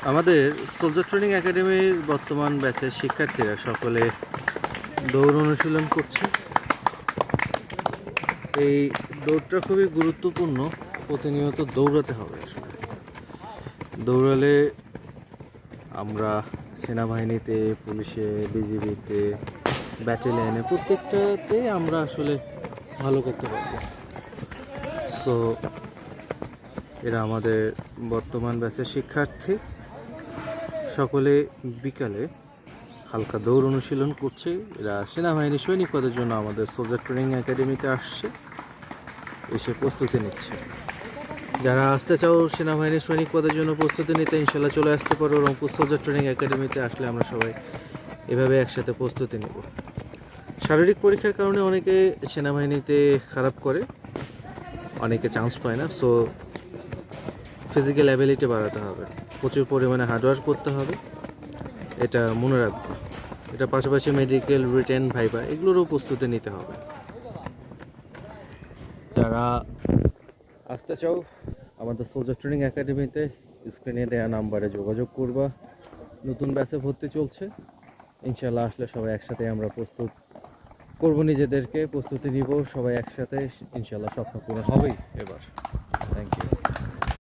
আমাদের soldier training একাডেমির বর্তমান ব্যাচের শিক্ষার্থীরা সকলে দৌড় অনুশীলন করছে। এই দৌড়টা খুবই গুরুত্বপূর্ণ, প্রতিনিয়ত দৌড়াতে হবে। আসলে দৌড়ালে আমরা সেনাবাহিনীতে, পুলিশে, বিজিবিতে, ব্যাটালিয়নে প্রত্যেকটাতে আমরা আসলে ভালো করতে পারবো। সো এরা আমাদের বর্তমান ব্যাচের শিক্ষার্থী, সকলে বিকালে হালকা দৌড় অনুশীলন করছে। এরা সেনাবাহিনী সৈনিক পদের জন্য আমাদের সোলজার ট্রেনিং একাডেমিতে আসছে, এসে প্রস্তুতি নিচ্ছে। যারা আসতে চাও সেনাবাহিনী সৈনিক পদের জন্য প্রস্তুতি নিতে, ইনশাল্লাহ চলে আসতে পারো রংপুর সোলজার ট্রেনিং একাডেমিতে। আসলে আমরা সবাই এভাবে একসাথে প্রস্তুতি নেব। শারীরিক পরীক্ষার কারণে অনেকে সেনাবাহিনীতে খারাপ করে, অনেকে চান্স পায় না। সো ফিজিক্যাল অ্যাবিলিটি বাড়াতে হবে, প্রচুর পরিমাণে হার্ডওয়ার্ক করতে হবে, এটা মনে রাখবো। এটা পাশাপাশি মেডিকেল, রিটেন, ভাইবা এগুলোরও প্রস্তুতি নিতে হবে। যারা আসতে চাও আমাদের সোলজার ট্রেনিং একাডেমিতে, স্ক্রিনে দেওয়া নাম্বারে যোগাযোগ করবা। নতুন ব্যাচে ভর্তি চলছে, ইনশাল্লাহ আসলে সবাই একসাথে আমরা প্রস্তুত করব, নিজেদেরকে প্রস্তুতি নিব সবাই একসাথে। ইনশাল্লাহ স্বপ্ন পূরণ হবেই এবার।